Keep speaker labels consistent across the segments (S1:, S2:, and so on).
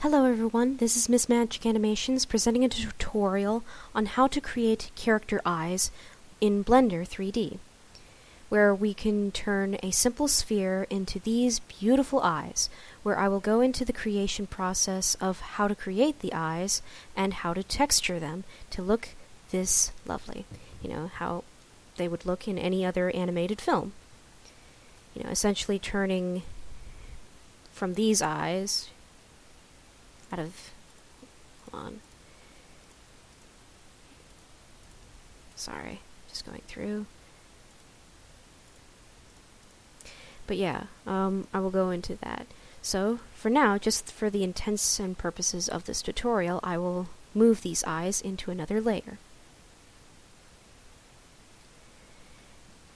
S1: Hello everyone, this is Miss Magic Animations presenting a tutorial on how to create character eyes in Blender 3D, where we can turn a simple sphere into these beautiful eyes, where I will go into the creation process of how to create the eyes and how to texture them to look this lovely. You know, how they would look in any other animated film. You know, essentially turning from these eyes out of, hold on, sorry, just going through. But yeah, I will go into that. So, for now, just for the intents and purposes of this tutorial, I will move these eyes into another layer.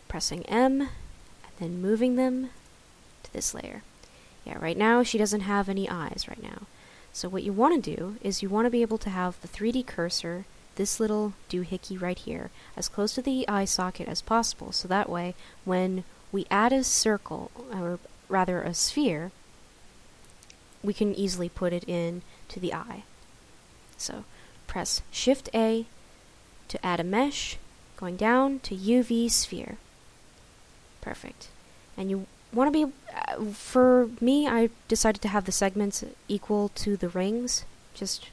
S1: Pressing M, and then moving them to this layer. Yeah, right now she doesn't have any eyes right now. So what you want to do is you want to be able to have the 3D cursor, this little doohickey right here, as close to the eye socket as possible, so that way when we add a circle, or rather a sphere, we can easily put it in to the eye. So press Shift A to add a mesh, going down to UV sphere. Perfect. And you want to be, for me, I decided to have the segments equal to the rings, just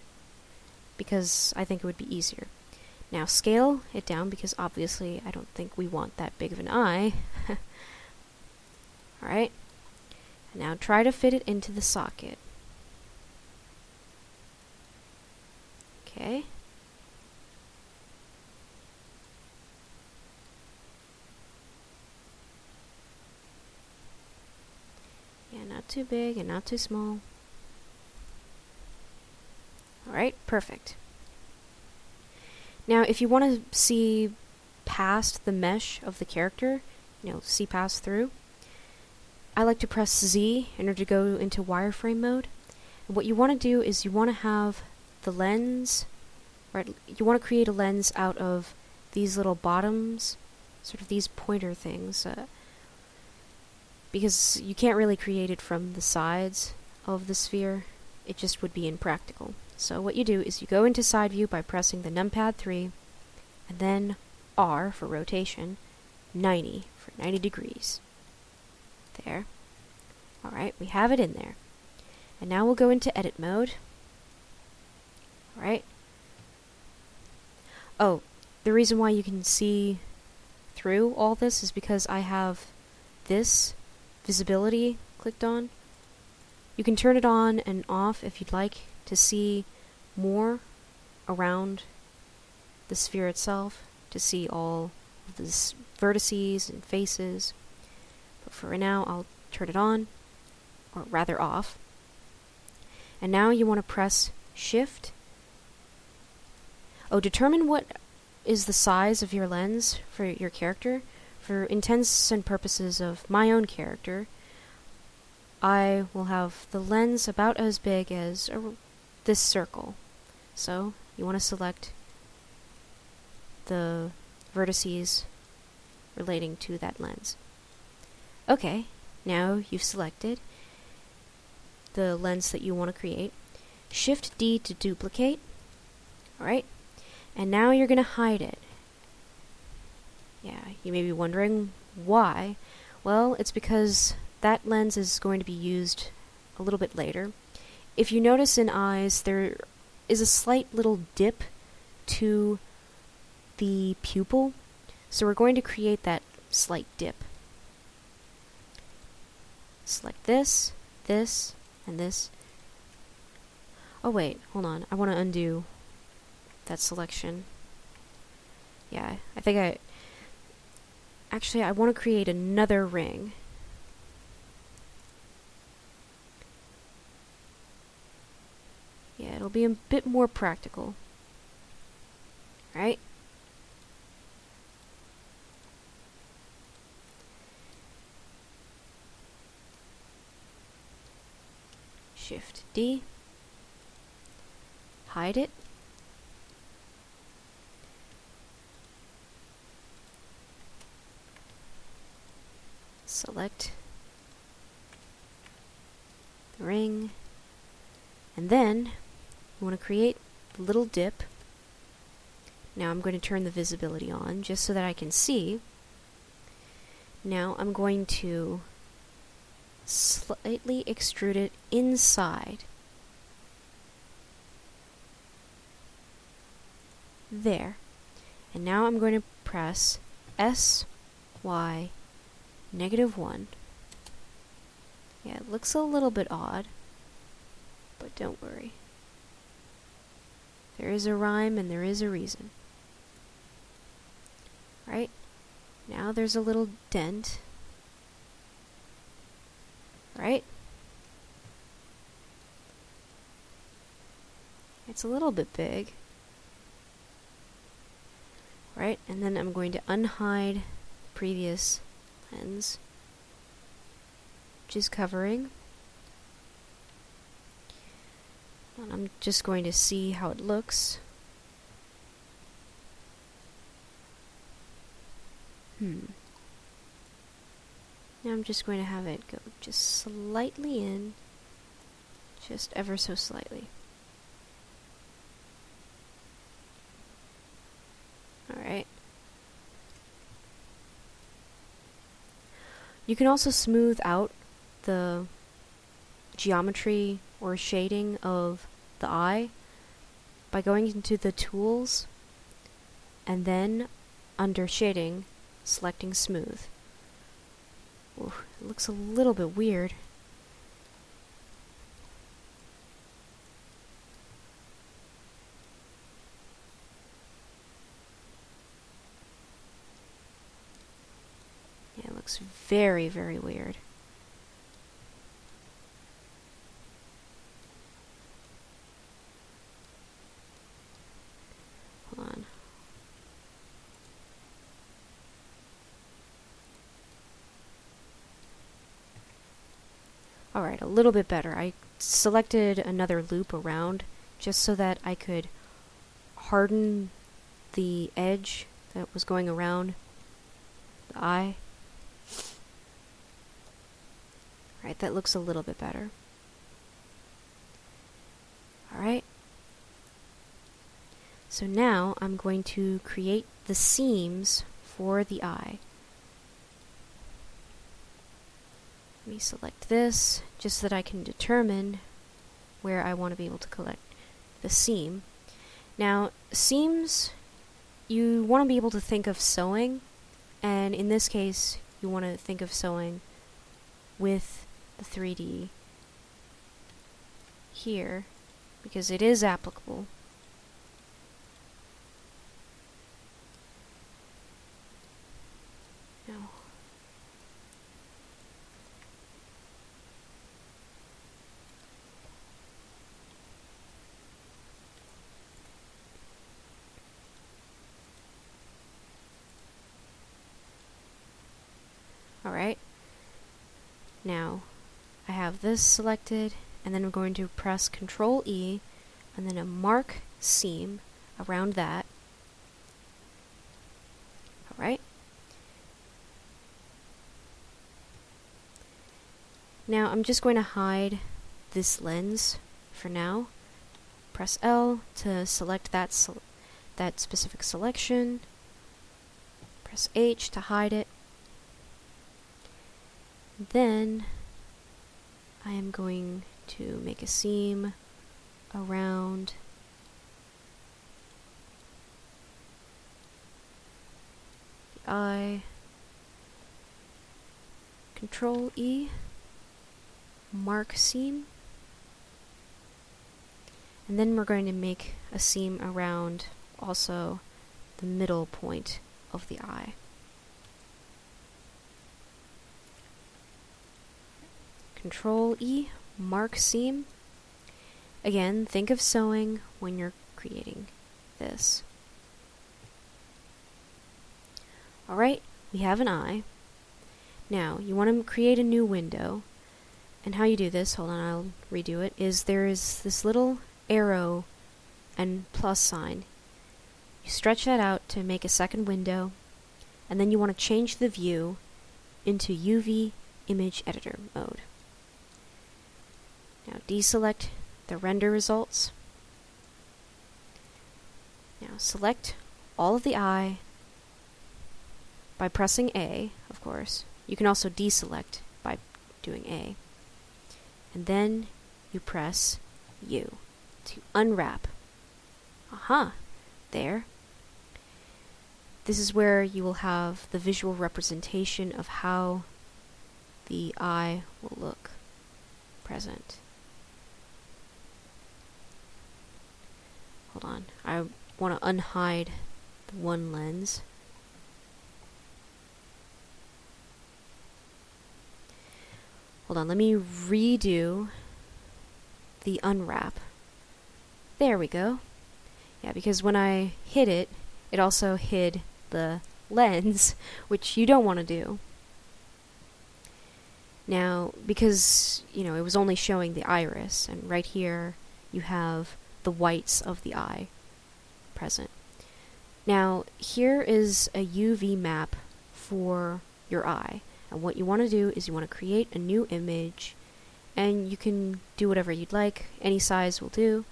S1: because I think it would be easier. Now scale it down, because obviously I don't think we want that big of an eye. Alright, now try to fit it into the socket. Okay. Yeah, not too big and not too small. Alright, perfect. Now, if you want to see past the mesh of the character, you know, see past through, I like to press Z in order to go into wireframe mode. And what you want to do is you want to have the lens, right? You want to create a lens out of these little bottoms, sort of these pointer things, because you can't really create it from the sides of the sphere. It just would be impractical. So what you do is you go into side view by pressing the numpad 3, and then R for rotation, 90 for 90 degrees. There. Alright, we have it in there. And now we'll go into edit mode. Alright. Oh, the reason why you can see through all this is because I have this visibility clicked on. You can turn it on and off if you'd like to see more around the sphere itself, to see all of the vertices and faces. But for now, I'll turn it on, or rather off. And now you want to press Shift. Oh, determine what is the size of your lens for your character. For intents and purposes of my own character, I will have the lens about as big as this circle. So you want to select the vertices relating to that lens. Okay, now you've selected the lens that you want to create. Shift D to duplicate. Alright, and now you're going to hide it. Yeah, you may be wondering why. Well, it's because that lens is going to be used a little bit later. If you notice in eyes, there is a slight little dip to the pupil, so we're going to create that slight dip. Select this, this, and this. Oh wait, hold on, I want to undo that selection. Yeah, I think actually, I want to create another ring. Yeah, it'll be a bit more practical. Right? Shift D. Hide it. Select the ring, And then you want to create a little dip. Now I'm going to turn the visibility on just so that I can see. Now I'm going to slightly extrude it inside. There. And now I'm going to press S, Y, -1. Yeah, it looks a little bit odd, but don't worry. There is a rhyme and there is a reason. Right? Now there's a little dent. Right? It's a little bit big. Right? And then I'm going to unhide the previous lens, which is covering. And I'm just going to see how it looks. Now I'm just going to have it go just slightly in, just ever so slightly. Alright. You can also smooth out the geometry or shading of the eye by going into the tools and then under shading, selecting smooth. Ooh, it looks a little bit weird. Yeah, it looks very, very weird. Hold on. Alright, a little bit better. I selected another loop around just so that I could harden the edge that was going around the eye. Alright, that looks a little bit better. Alright. So now I'm going to create the seams for the eye. Let me select this just so that I can determine where I want to be able to collect the seam. Now, seams, you want to be able to think of sewing, and in this case, you want to think of sewing with the 3D here, because it is applicable. Now, alright, now I have this selected, and then I'm going to press Control E, and then a mark seam around that. Alright. Now I'm just going to hide this lens for now. Press L to select that specific selection. Press H to hide it. Then I am going to make a seam around the eye. Control E, mark seam, and then we're going to make a seam around also the middle point of the eye. Control E, mark seam. Again, think of sewing when you're creating this. Alright, we have an eye. Now, you want to create a new window, and how you do this, hold on, I'll redo it, is there is this little arrow and plus sign. You stretch that out to make a second window, and then you want to change the view into UV image editor mode. Now deselect the render results. Now select all of the eye by pressing A, of course. You can also deselect by doing A. And then you press U to unwrap. Aha! There. This is where you will have the visual representation of how the eye will look present. Hold on, I want to unhide the one lens. Hold on, let me redo the unwrap. There we go. Yeah, because when I hid it, it also hid the lens, which you don't want to do. Now, because, it was only showing the iris, and right here you have the whites of the eye present. Now, here is a UV map for your eye. And what you want to do is you want to create a new image, and you can do whatever you'd like. Any size will do.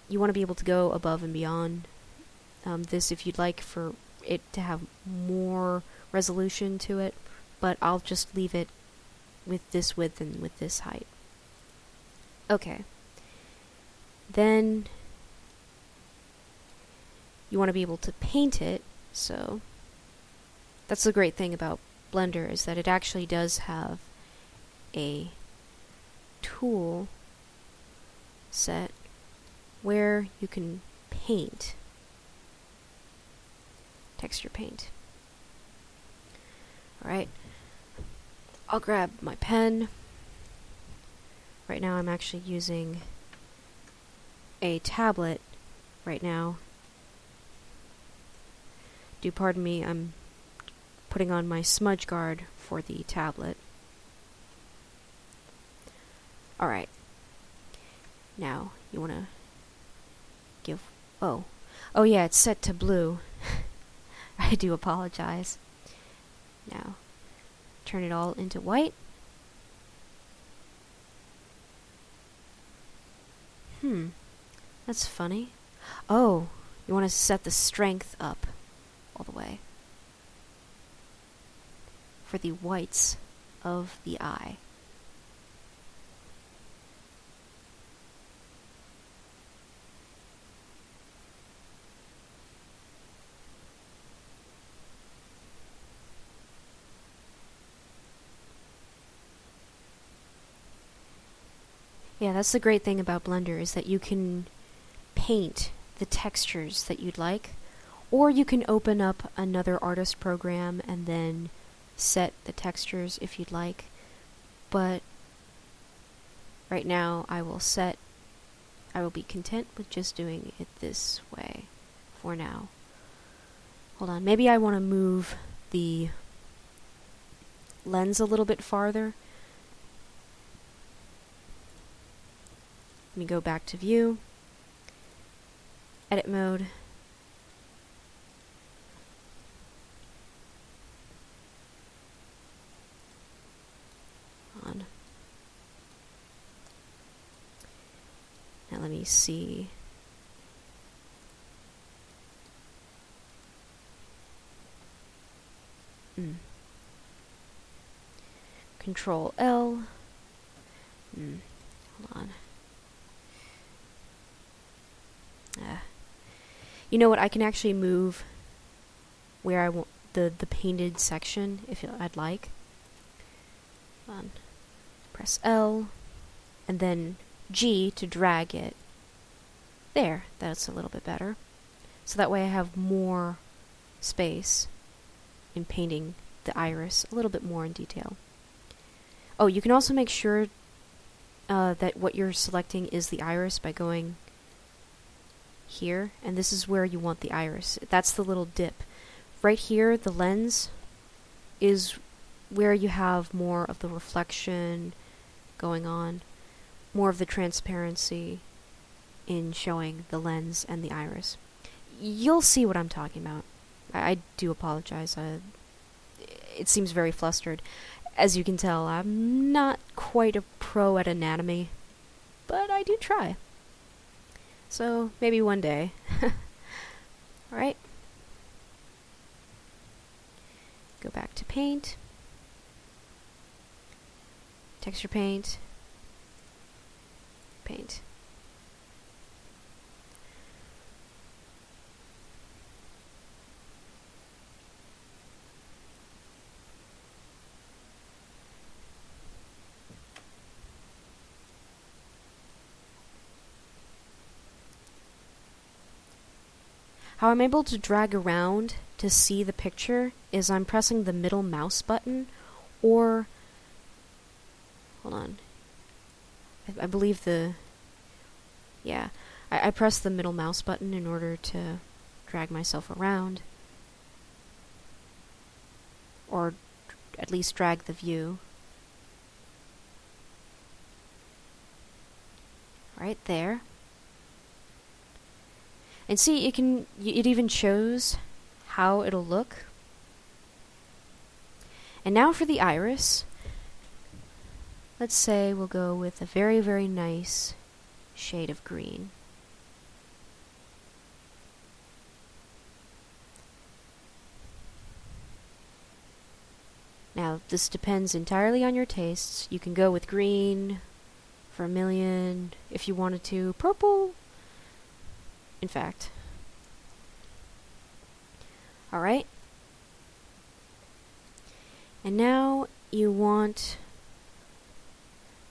S1: You want to be able to go above and beyond this if you'd like for it to have more resolution to it, but I'll just leave it with this width and with this height. Okay. Then you want to be able to paint it, so that's the great thing about Blender, is that it actually does have a tool set where you can paint, texture paint. Alright, I'll grab my pen. Right now I'm actually using a tablet right now. Do pardon me, I'm putting on my smudge guard for the tablet. Alright. Now, you want to give... Oh yeah, it's set to blue. I do apologize. Now, turn it all into white. That's funny. Oh, you want to set the strength up all the way for the whites of the eye. Yeah, that's the great thing about Blender, is that you can paint the textures that you'd like, or you can open up another artist program and then set the textures if you'd like. But right now I will be content with just doing it this way for now. Hold on, maybe I want to move the lens a little bit farther. Let me go back to view, edit mode, on. Now let me see. Control L. Hold on. You know what? I can actually move where I want the painted section if I'd like. Press L and then G to drag it. There, that's a little bit better. So that way I have more space in painting the iris a little bit more in detail. Oh, you can also make sure that what you're selecting is the iris by going here, and this is where you want the iris. That's the little dip. Right here, the lens is where you have more of the reflection going on, more of the transparency in showing the lens and the iris. You'll see what I'm talking about. I do apologize. It seems very flustered. As you can tell, I'm not quite a pro at anatomy. but I do try. So maybe one day. Alright. Go back to paint. Texture paint. Paint. How I'm able to drag around to see the picture is I'm pressing the middle mouse button, or hold on, I believe I press the middle mouse button in order to drag myself around, or at least drag the view. Right there. And see, it even shows how it'll look. And now for the iris. Let's say we'll go with a very, very nice shade of green. Now, this depends entirely on your tastes. You can go with green, vermilion, if you wanted to, purple, in fact. Alright. And now you want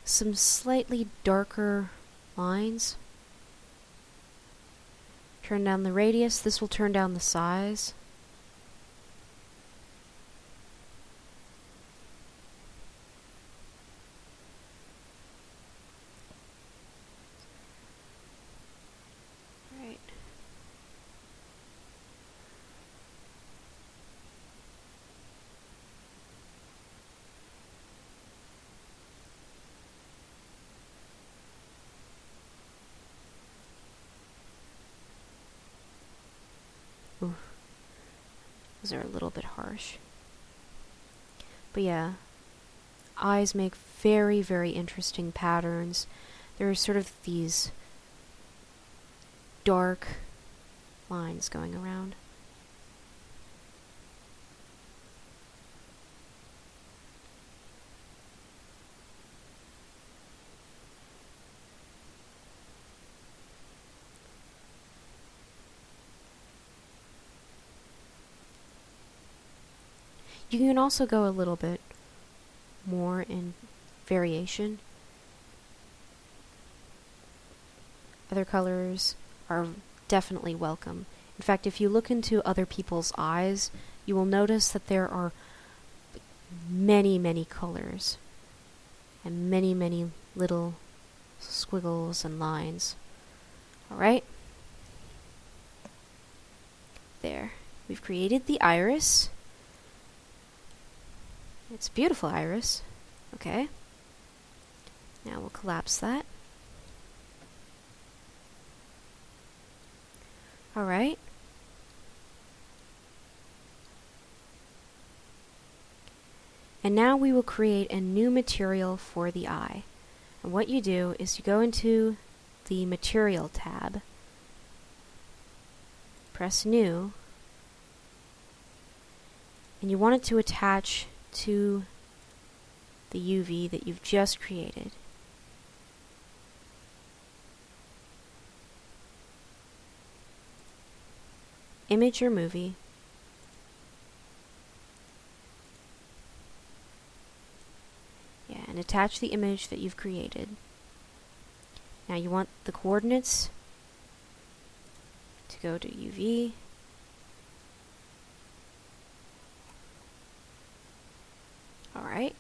S1: some slightly darker lines. Turn down the radius. This will turn down the size. Ooh, those are a little bit harsh. But yeah, eyes make very, very interesting patterns. There are sort of these dark lines going around. You can also go a little bit more in variation. Other colors are definitely welcome. In fact, if you look into other people's eyes, you will notice that there are many, many colors and many, many little squiggles and lines. Alright? There. We've created the iris. It's a beautiful iris. Okay. Now we'll collapse that. Alright. And now we will create a new material for the eye. And what you do is you go into the Material tab, press New, and you want it to attach to the UV that you've just created. Image your movie. Yeah, and attach the image that you've created. Now you want the coordinates to go to UV. Alright.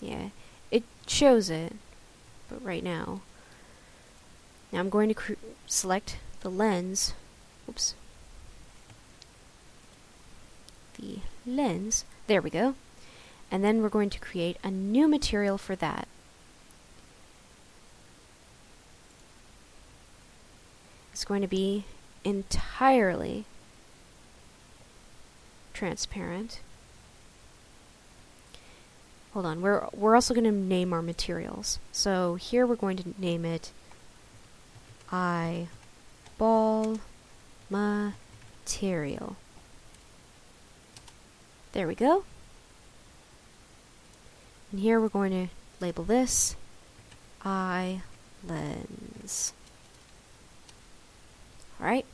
S1: Yeah, it shows it, but right now I'm going to select the lens. Oops. The lens. There we go. And then we're going to create a new material for that. It's going to be entirely transparent. Hold on, we're also going to name our materials. So here we're going to name it eyeball material. There we go. And here we're going to label this eye lens. Alright.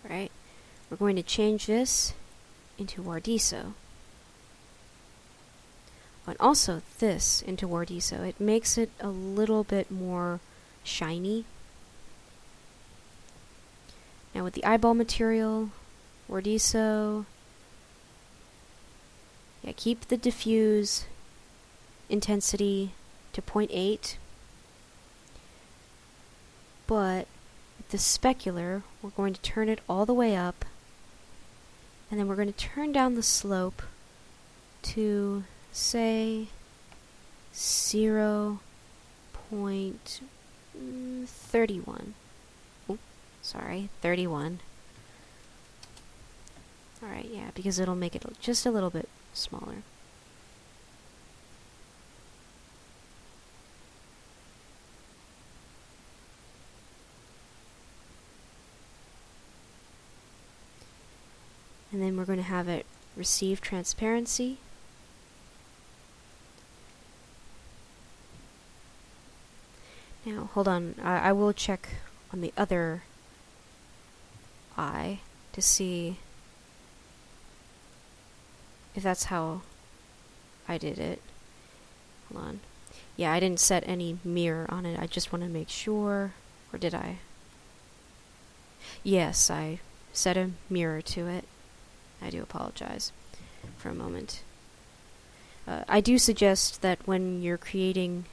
S1: Alright. We're going to change this into Wardiso. And also this into Wardiso. It makes it a little bit more shiny. Now with the eyeball material, Wardiso, yeah, keep the diffuse intensity to 0.8, but with the specular, we're going to turn it all the way up, and then we're going to turn down the slope to, say, 0.31. Sorry, 31. Alright, yeah, because it'll make it just a little bit smaller. And then we're going to have it receive transparency. Now, hold on, I will check on the other eye to see if that's how I did it. Hold on. Yeah, I didn't set any mirror on it. I just want to make sure. Or did I? Yes, I set a mirror to it. I do apologize for a moment. I do suggest that when you're creating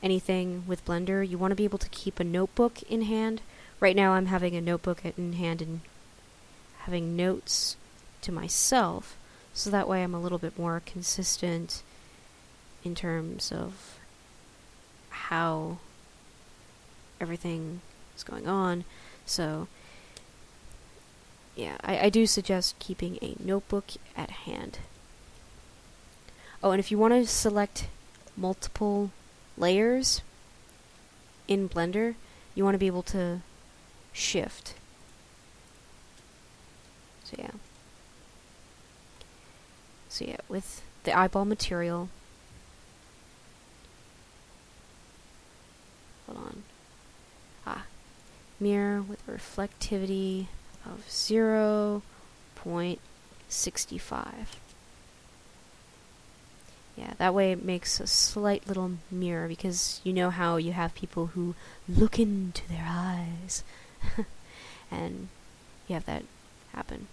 S1: anything with Blender, you want to be able to keep a notebook in hand. Right now I'm having a notebook in hand and having notes to myself, so that way I'm a little bit more consistent in terms of how everything is going on. So yeah, I do suggest keeping a notebook at hand. Oh, and if you want to select multiple layers in Blender, you want to be able to shift. So yeah, with the eyeball material, hold on, mirror with reflectivity of 0.65. Yeah, that way it makes a slight little mirror, because you know how you have people who look into their eyes and you have that happen.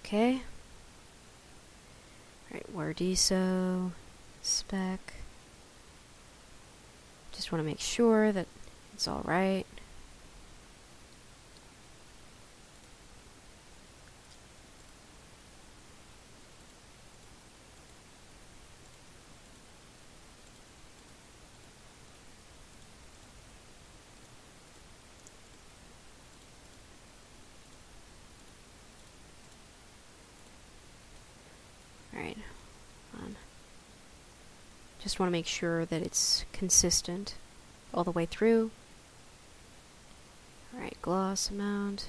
S1: Okay. Alright, Wardiso, spec. Just want to make sure that it's alright. Alright, just want to make sure that it's consistent all the way through. Alright, gloss amount.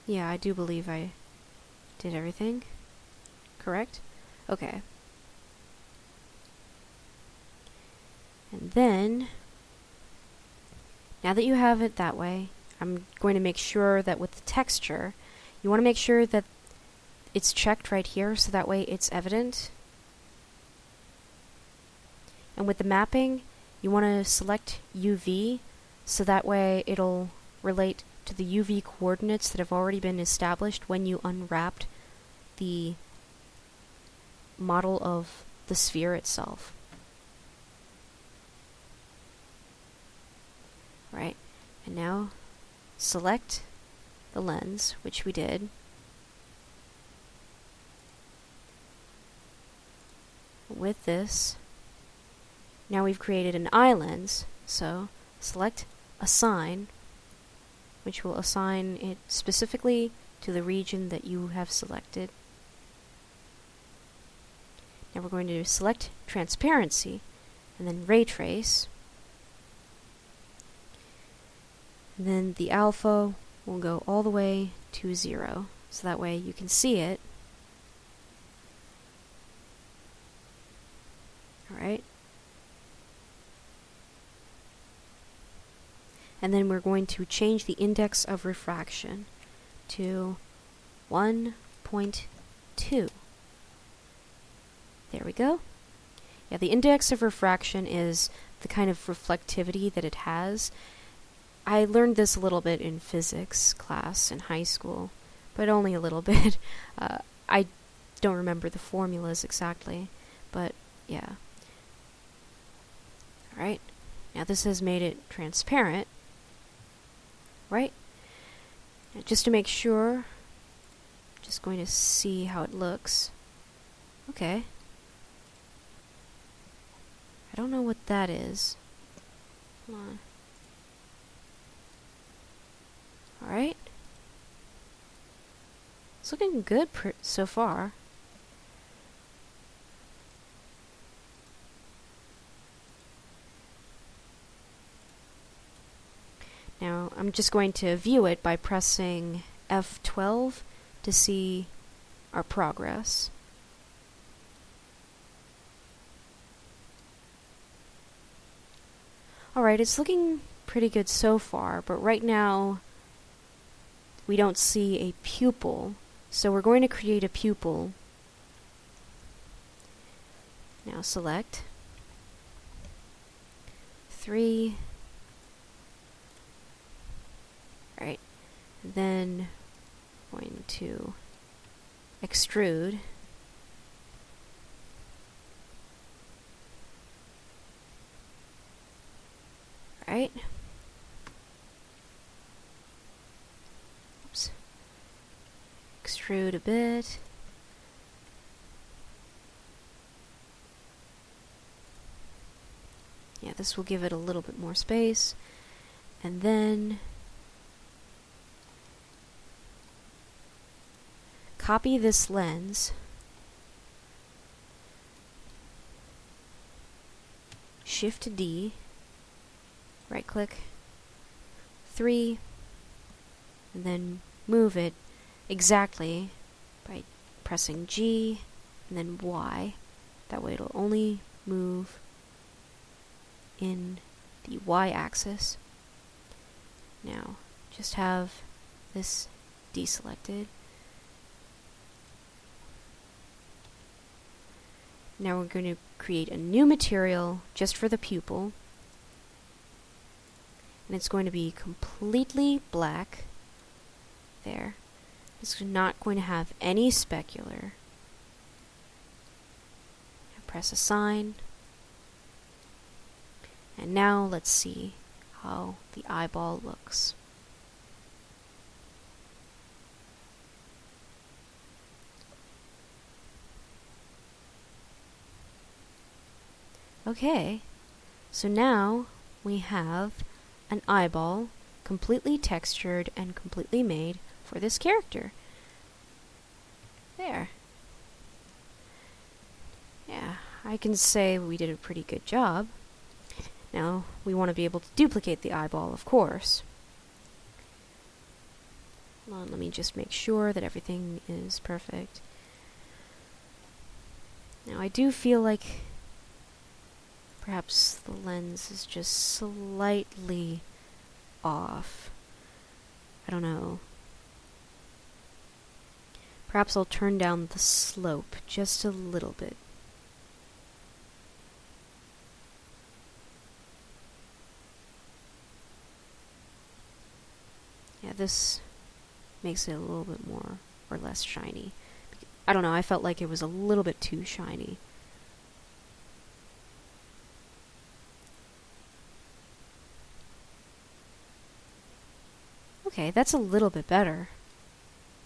S1: Yeah, I do believe I did everything correct. Okay. And then, now that you have it that way, I'm going to make sure that with the texture, you want to make sure that it's checked right here, so that way it's evident. And with the mapping, you want to select UV, so that way it'll relate to the UV coordinates that have already been established when you unwrapped the model of the sphere itself. Right, and now select the lens, which we did. With this, now we've created an eye lens, so select Assign, which will assign it specifically to the region that you have selected. Now we're going to select Transparency, and then Ray Trace. And then the alpha will go all the way to 0, so that way you can see it. Alright. And then we're going to change the index of refraction to 1.2. There we go. Yeah, the index of refraction is the kind of reflectivity that it has. I learned this a little bit in physics class in high school, but only a little bit. I don't remember the formulas exactly, but yeah. Alright, now this has made it transparent, right? Now just to make sure, just going to see how it looks. Okay. I don't know what that is. Hold on. Alright. It's looking good so far. Now, I'm just going to view it by pressing F12 to see our progress. Alright, it's looking pretty good so far, but right now we don't see a pupil, so we're going to create a pupil. Now select 3. Right, then going to extrude. Right. Oops. Extrude a bit. Yeah, this will give it a little bit more space. And then copy this lens, Shift D, right click, 3, and then move it exactly by pressing G and then Y. That way it'll only move in the Y axis. Now just have this deselected. Now we're going to create a new material just for the pupil. And it's going to be completely black. There. It's not going to have any specular. Press Assign. And now let's see how the eyeball looks. Okay, so now we have an eyeball completely textured and completely made for this character. There. Yeah, I can say we did a pretty good job. Now, we want to be able to duplicate the eyeball, of course. Hold on, let me just make sure that everything is perfect. Now, I do feel like perhaps the lens is just slightly off. I don't know. Perhaps I'll turn down the slope just a little bit. Yeah, this makes it a little bit more or less shiny. I don't know, I felt like it was a little bit too shiny. Okay, that's a little bit better.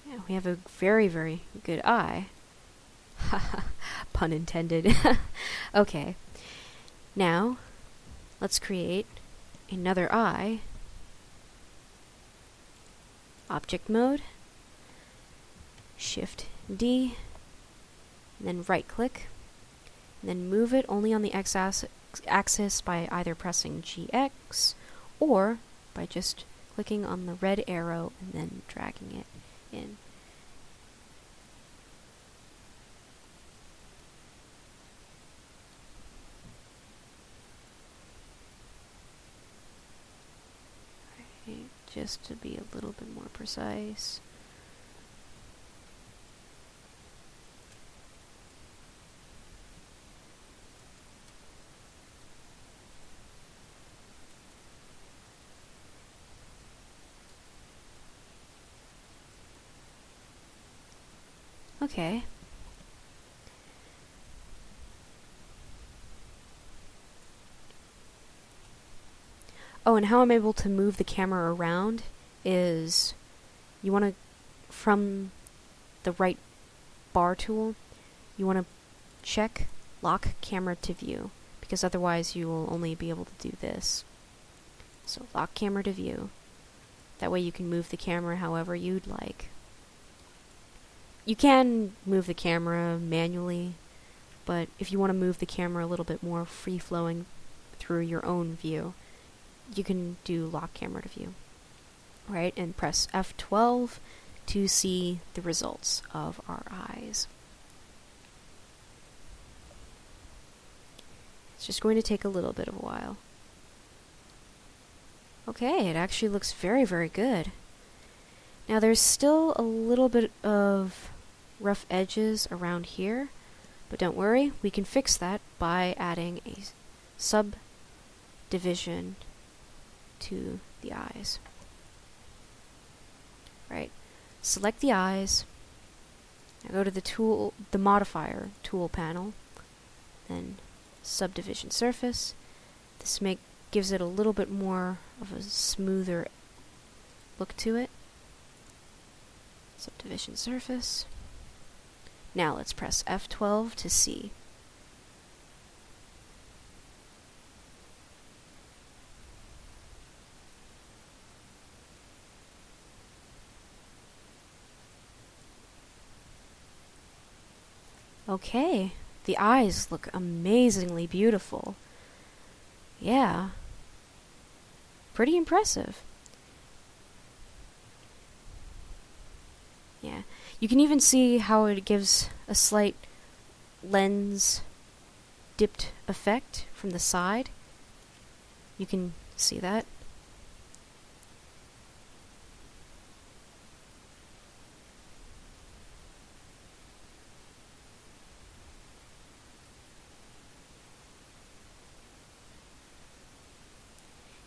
S1: Yeah, we have a very, very good eye. Haha, pun intended. Okay, now let's create another eye. Object mode, Shift D, and then right click, and then move it only on the x-axis by either pressing GX or by just clicking on the red arrow and then dragging it in. Right, just to be a little bit more precise. Okay. Oh, and how I'm able to move the camera around is you want to, from the right bar tool, you want to check lock camera to view, because otherwise you will only be able to do this. So lock camera to view. That way you can move the camera however you'd like. You can move the camera manually, but if you want to move the camera a little bit more free-flowing through your own view, you can do lock camera to view. Right, and press F12 to see the results of our eyes. It's just going to take a little bit of a while. Okay, it actually looks very, very good. Now there's still a little bit of rough edges around here, but don't worry, we can fix that by adding a subdivision to the eyes. Right, select the eyes, now go to the modifier tool panel, then subdivision surface. This gives it a little bit more of a smoother look to it. Subdivision surface. Now let's press F12 to see. Okay, the eyes look amazingly beautiful. Yeah, pretty impressive. Yeah, you can even see how it gives a slight lens dipped effect from the side. You can see that.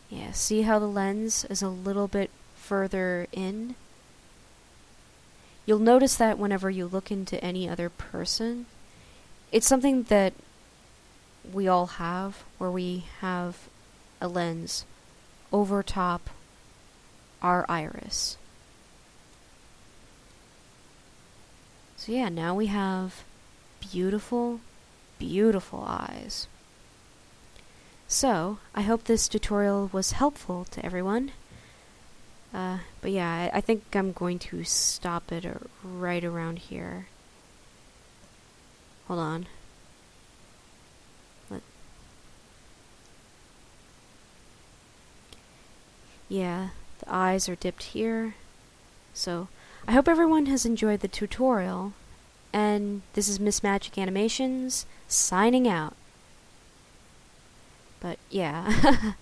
S1: Yeah, see how the lens is a little bit further in? You'll notice that whenever you look into any other person, it's something that we all have, where we have a lens over top our iris. So yeah, now we have beautiful, beautiful eyes. So, I hope this tutorial was helpful to everyone. But yeah, I think I'm going to stop it right around here. Hold on. Yeah, the eyes are dipped here. So, I hope everyone has enjoyed the tutorial. And this is Miss Magic Animations, signing out. But yeah,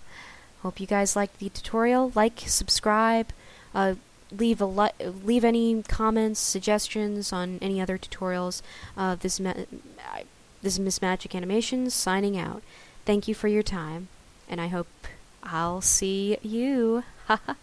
S1: hope you guys liked the tutorial. Like, subscribe, leave any comments, suggestions on any other tutorials. This is Miss Magic Animations signing out. Thank you for your time, and I hope I'll see you. Haha.